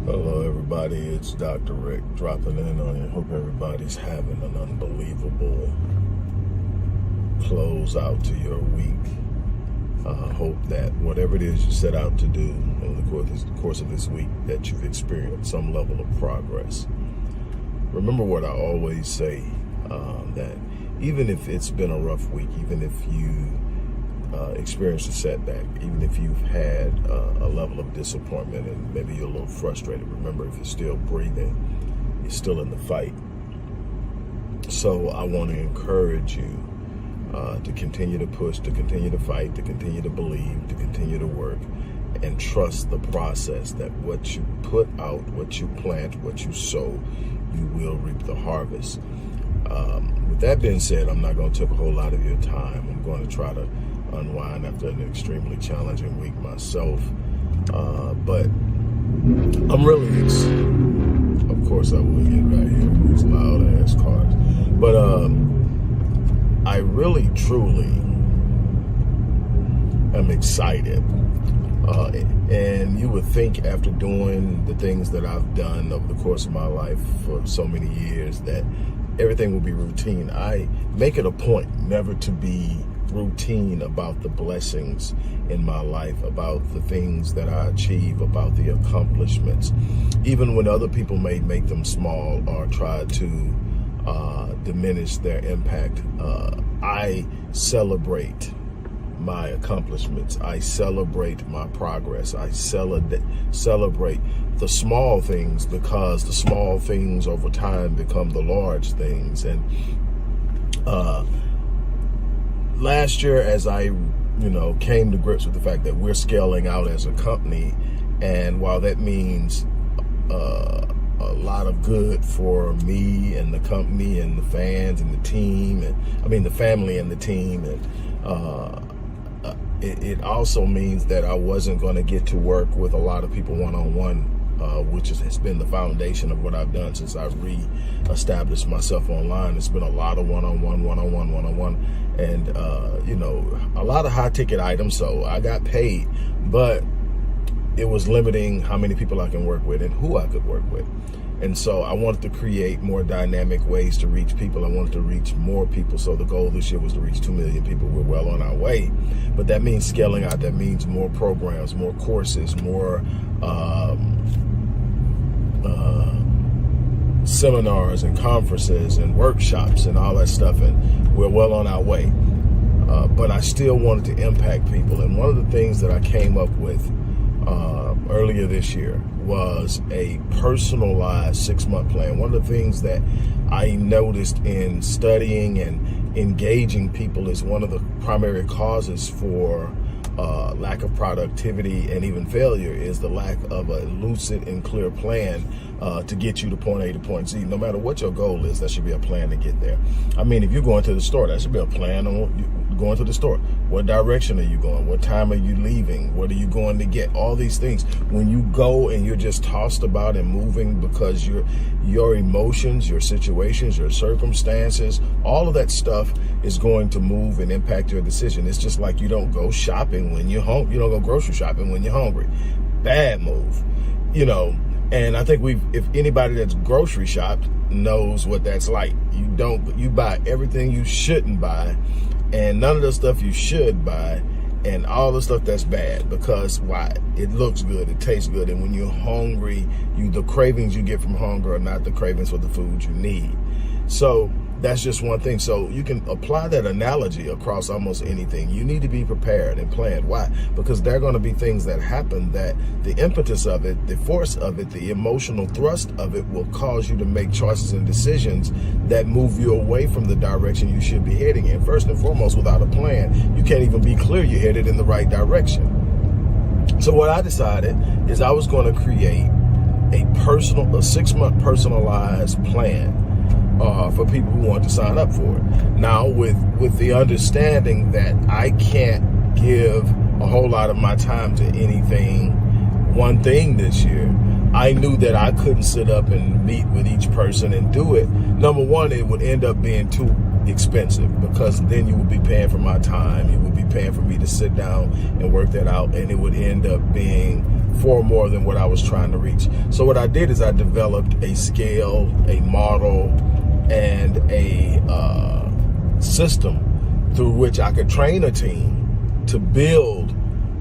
Hello everybody, it's Dr. Rick dropping in on you. Hope everybody's having an unbelievable close out to your week. Hope that whatever it is you set out to do over the course of this week, that you've experienced some level of progress. Remember what I always say, that even if it's been a rough week, even if you experienced a setback, even if you've had a level of disappointment and maybe you're a little frustrated, remember, if you're still breathing, you're still in the fight. So I want to encourage you to continue to push, to continue to fight, to continue to believe, to continue to work, and trust the process that what you put out, what you plant, what you sow, you will reap the harvest. With that being said, I'm not going to take a whole lot of your time. I'm going to try to unwind after an extremely challenging week myself. But I'm really, of course I will get right here, these loud ass cars. But I really, truly am excited. And you would think after doing the things that I've done over the course of my life for so many years that everything will be routine. I make it a point never to be routine about the blessings in my life, about the things that I achieve, about the accomplishments. Even when other people may make them small or try to diminish their impact, I celebrate my accomplishments. I celebrate my progress. I celebrate the small things, because the small things over time become the large things. And last year, as I came to grips with the fact that we're scaling out as a company, and while that means a lot of good for me and the company and the fans and the team, and the family and the team, and it also means that I wasn't going to get to work with a lot of people one-on-one, which has been the foundation of what I've done since I re-established myself online. It's been a lot of one-on-one, and a lot of high-ticket items. So I got paid, but it was limiting how many people I can work with and who I could work with. And so I wanted to create more dynamic ways to reach people. I wanted to reach more people. So the goal this year was to reach 2 million people. We're well on our way. But that means scaling out. That means more programs, more courses, more seminars and conferences and workshops and all that stuff. And we're well on our way. But I still wanted to impact people. And one of the things that I came up with earlier this year was a personalized 6-month plan. One of the things that I noticed in studying and engaging people is one of the primary causes for lack of productivity and even failure is the lack of a lucid and clear plan to get you to point A to point Z. No matter what your goal is, there should be a plan to get there. If you're going to the store, there should be a plan on going to the store. What direction are you going? What time are you leaving? What are you going to get? All these things. When you go and you're just tossed about and moving because your emotions, your situations, your circumstances, all of that stuff is going to move and impact your decision. It's just like you don't go shopping when you're hungry. You don't go grocery shopping when you're hungry. Bad move, And I think if anybody that's grocery shopped knows what that's like. You buy everything you shouldn't buy, and none of the stuff you should buy, and all the stuff that's bad. Because why? It looks good, it tastes good, and when you're hungry, the cravings you get from hunger are not the cravings for the food you need. So that's just one thing. So you can apply that analogy across almost anything. You need to be prepared and planned. Why? Because there are going to be things that happen that the impetus of it, the force of it, the emotional thrust of it will cause you to make choices and decisions that move you away from the direction you should be heading in. First and foremost, without a plan, you can't even be clear you're headed in the right direction. So what I decided is I was going to create a 6-month personalized plan for people who want to sign up for it. Now, with the understanding that I can't give a whole lot of my time to one thing this year, I knew that I couldn't sit up and meet with each person and do it. Number one, it would end up being too expensive, because then you would be paying for my time. You would be paying for me to sit down and work that out, and it would end up being far more than what I was trying to reach. So what I did is I developed a scale, a model, and a system through which I could train a team to build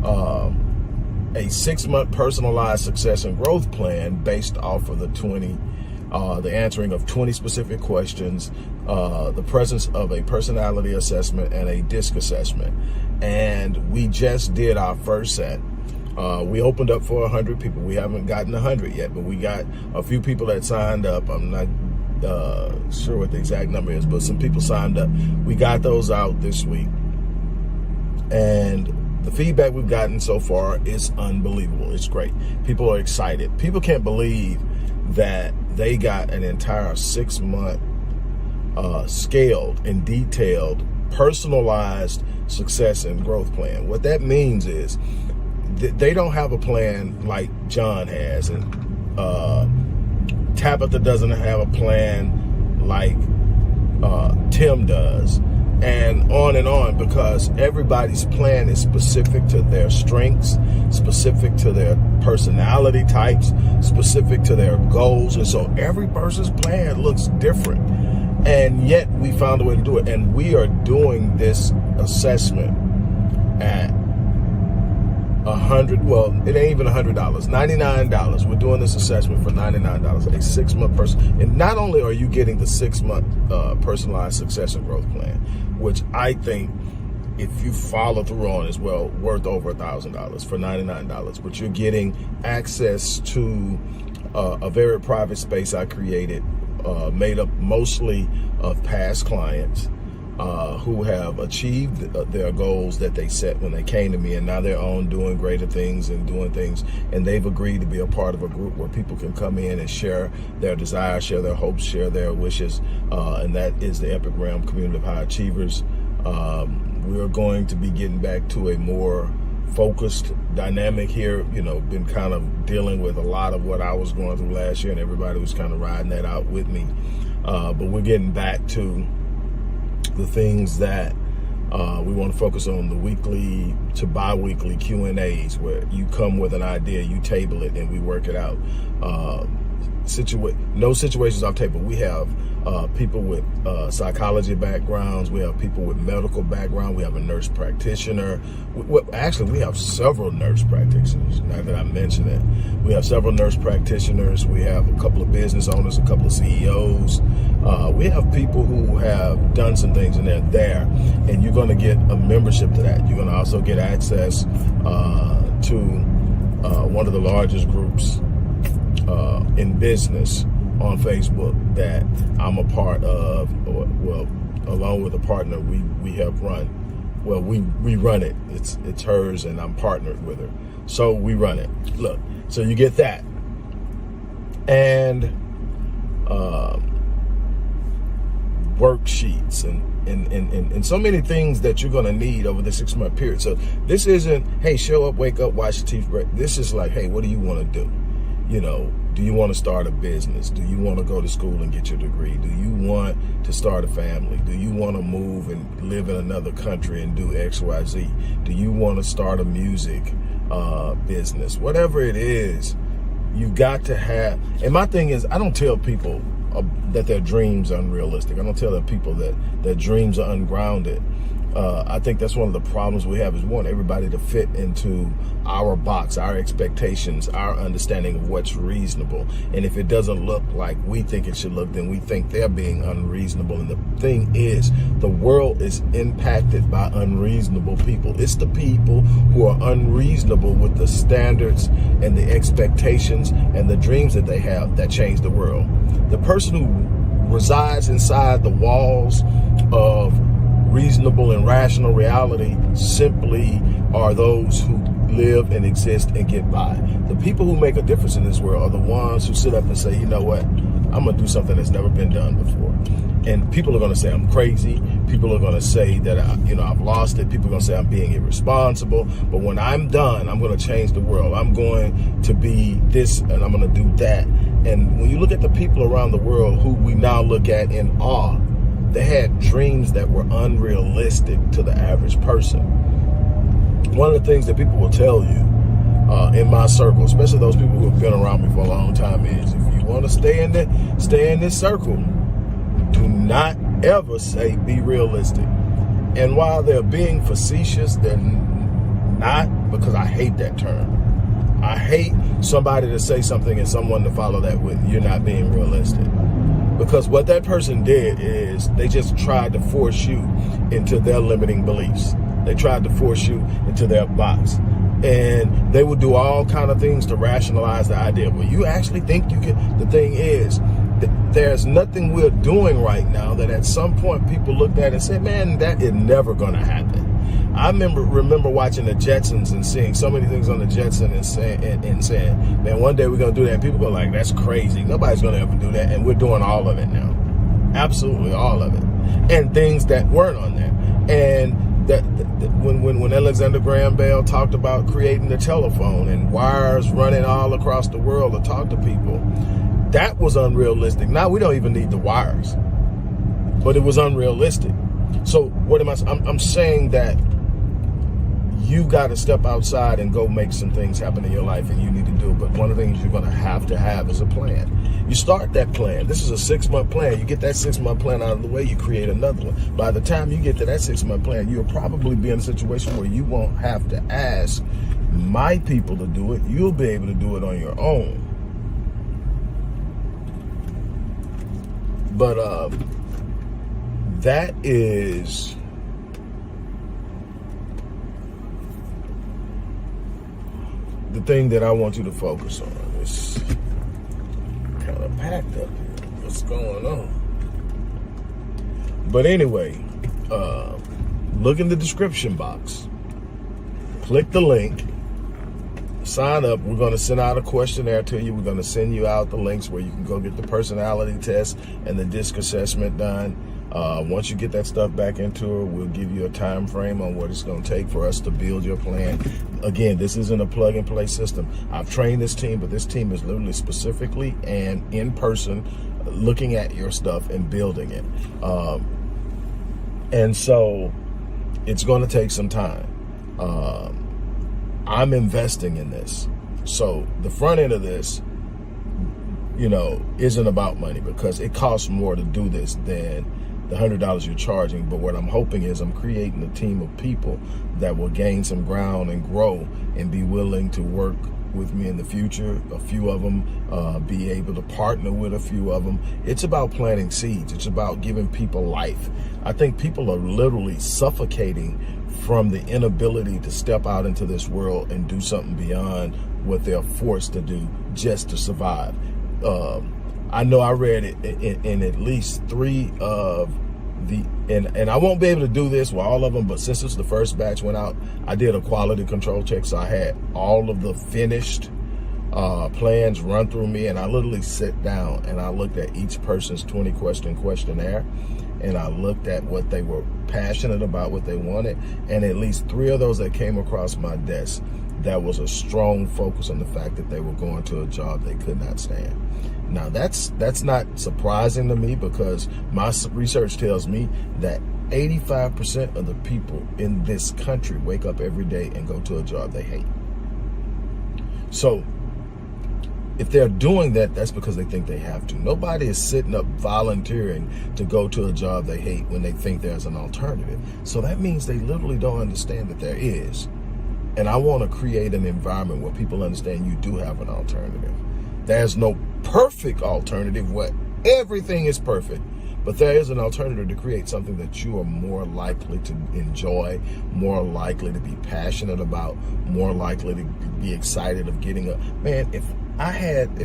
a 6-month personalized success and growth plan based off of the answering of 20 specific questions, the presence of a personality assessment and a DISC assessment. And we just did our first set. We opened up for 100 people. We haven't gotten 100 yet, but we got a few people that signed up. I'm not sure what the exact number is, but some people signed up. We got those out this week. And the feedback we've gotten so far is unbelievable. It's great. People are excited. People can't believe that they got an entire 6-month scaled and detailed, personalized success and growth plan. What that means is they don't have a plan like John has, and Tabitha doesn't have a plan like Tim does, and on, because everybody's plan is specific to their strengths, specific to their personality types, specific to their goals. And so every person's plan looks different, and yet we found a way to do it. And we are doing this assessment at it ain't even $100, $99. We're doing this assessment for $99, a 6-month person. And not only are you getting the 6-month personalized success and growth plan, which I think if you follow through on is worth over $1,000 for $99, but you're getting access to a very private space I created, made up mostly of past clients who have achieved their goals that they set when they came to me, and now they're on doing greater things and doing things, and they've agreed to be a part of a group where people can come in and share their desires, share their hopes, share their wishes, and that is the Epic Realm Community of High Achievers. We're going to be getting back to a more focused dynamic here. Been kind of dealing with a lot of what I was going through last year, and everybody was kind of riding that out with me, but we're getting back to the things that we want to focus on, the weekly to bi-weekly Q&As, where you come with an idea, you table it, and we work it out. No situations off table. We have people with psychology backgrounds. We have people with medical background. We have a nurse practitioner. Actually, we have several nurse practitioners. Now that I mention it, we have several nurse practitioners. We have a couple of business owners, a couple of CEOs. We have people who have done some things, and they're there. And you're going to get a membership to that. You're going to also get access to one of the largest groups in business on Facebook that I'm a part of, along with a partner we have run. We run it. It's hers, and I'm partnered with her. So we run it. Look, so you get that. And worksheets and so many things that you're going to need over the 6-month period. So this isn't, hey, show up, wake up, wash your teeth, break. This is like, hey, what do you want to do? Do you want to start a business? Do you want to go to school and get your degree? Do you want to start a family? Do you want to move and live in another country and do X, Y, Z? Do you want to start a music business? Whatever it is, you got to have. And my thing is, I don't tell people that their dreams are unrealistic. I don't tell people that their dreams are ungrounded. I think that's one of the problems we have, is we want everybody to fit into our box, our expectations, our understanding of what's reasonable. And if it doesn't look like we think it should look, then we think they're being unreasonable. And the thing is, the world is impacted by unreasonable people. It's the people who are unreasonable with the standards and the expectations and the dreams that they have that change the world. The person who resides inside the walls of reasonable and rational reality simply are those who live and exist and get by. The people who make a difference in this world are the ones who sit up and say, you know what, I'm going to do something that's never been done before. And people are going to say I'm crazy. People are going to say that I've lost it. People are going to say I'm being irresponsible. But when I'm done, I'm going to change the world. I'm going to be this and I'm going to do that. And when you look at the people around the world who we now look at in awe, they had dreams that were unrealistic to the average person. One of the things that people will tell you in my circle, especially those people who have been around me for a long time, is if you want to stay in this circle, do not ever say be realistic. And while they're being facetious, they're not, because I hate that term. I hate somebody to say something and someone to follow that with, you're not being realistic. Because what that person did is they just tried to force you into their limiting beliefs. They tried to force you into their box. And they would do all kind of things to rationalize the idea. Well, you actually think you can. The thing is, there's nothing we're doing right now that at some point people looked at and said, man, that is never going to happen. I remember watching the Jetsons and seeing so many things on the Jetsons and saying, man, one day we're going to do that. And people go like, that's crazy. Nobody's going to ever do that. And we're doing all of it now. Absolutely all of it. And things that weren't on there. And when Alexander Graham Bell talked about creating the telephone and wires running all across the world to talk to people, that was unrealistic. Now we don't even need the wires, but it was unrealistic. So what am I? I'm saying that you got to step outside and go make some things happen in your life, and you need to do it. But one of the things you're going to have is a plan. You start that plan. This is a 6-month plan. You get that 6-month plan out of the way, you create another one. By the time you get to that 6-month plan, you'll probably be in a situation where you won't have to ask my people to do it. You'll be able to do it on your own. But that is the thing that I want you to focus on. It's kind of packed up here. What's going on? But anyway, look in the description box. Click the link. Sign up. We're going to send out a questionnaire to you. We're going to send you out the links where you can go get the personality test and the DISC assessment done. Once you get that stuff back into it, we'll give you a time frame on what it's going to take for us to build your plan. Again, this isn't a plug and play system. I've trained this team, but this team is literally specifically and in person looking at your stuff and building it. And so it's going to take some time. I'm investing in this. So the front end of this, isn't about money, because it costs more to do this than the $100 you're charging. But what I'm hoping is I'm creating a team of people that will gain some ground and grow and be willing to work with me in the future. A few of them be able to partner with a few of them. It's about planting seeds. It's about giving people life. I think people are literally suffocating from the inability to step out into this world and do something beyond what they're forced to do just to survive. I know I read it in at least 3 of the, and I won't be able to do this with all of them, but since it's the first batch went out, I did a quality control check. So I had all of the finished plans run through me, and I literally sat down and I looked at each person's 20-question questionnaire, and I looked at what they were passionate about, what they wanted, and at least 3 of those that came across my desk, that was a strong focus on the fact that they were going to a job they could not stand. Now, that's not surprising to me, because my research tells me that 85% of the people in this country wake up every day and go to a job they hate. So if they're doing that, that's because they think they have to. Nobody is sitting up volunteering to go to a job they hate when they think there's an alternative. So that means they literally don't understand that there is. And I want to create an environment where people understand you do have an alternative. There's no perfect alternative where everything is perfect, but there is an alternative to create something that you are more likely to enjoy, more likely to be passionate about, more likely to be excited of getting up. Man, if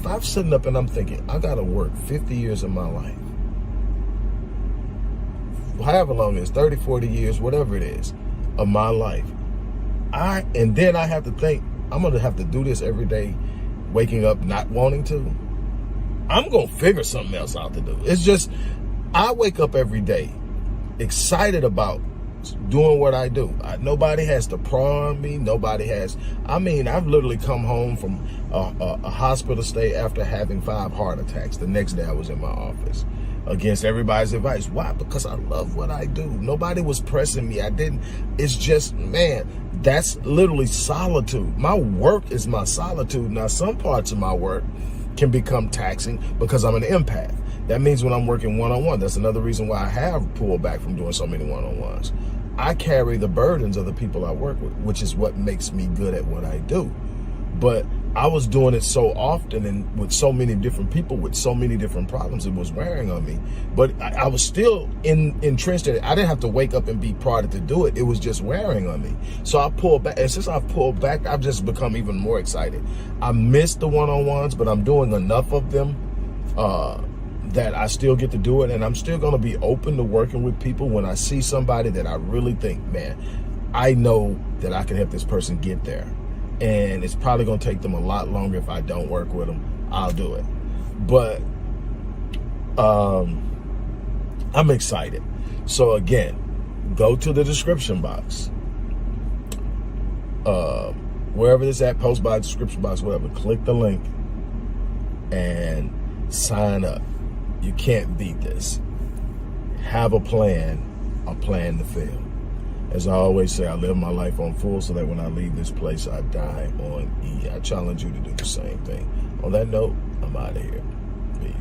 I'm sitting up and I'm thinking, I got to work 50 years of my life, however long it is, 30, 40 years, whatever it is, of my life, and then I have to think, I'm going to have to do this every day, waking up not wanting to, I'm going to figure something else out to do. It's just, I wake up every day excited about doing what I do. Nobody has to pry on me. Nobody has, I've literally come home from a hospital stay after having 5 heart attacks. The next day I was in my office. against everybody's advice. Why? Because I love what I do. Nobody was pressing me. It's just, man, that's literally solitude. My work is my solitude. Now, some parts of my work can become taxing because I'm an empath. That means when I'm working one-on-one, that's another reason why I have pulled back from doing so many one-on-ones. I carry the burdens of the people I work with, which is what makes me good at what I do. But I was doing it so often and with so many different people with so many different problems, it was wearing on me. But I was still entrenched in it. I didn't have to wake up and be prodded to do it. It was just wearing on me. So I pulled back. And since I've pulled back, I've just become even more excited. I miss the one-on-ones, but I'm doing enough of them that I still get to do it. And I'm still going to be open to working with people when I see somebody that I really think, man, I know that I can help this person get there. And it's probably going to take them a lot longer if I don't work with them. I'll do it. But I'm excited. So again, go to the description box. Wherever it's at, post by description box, whatever. Click the link and sign up. You can't beat this. Have a plan to fail. As I always say, I live my life on full so that when I leave this place, I die on E. I challenge you to do the same thing. On that note, I'm out of here. Peace.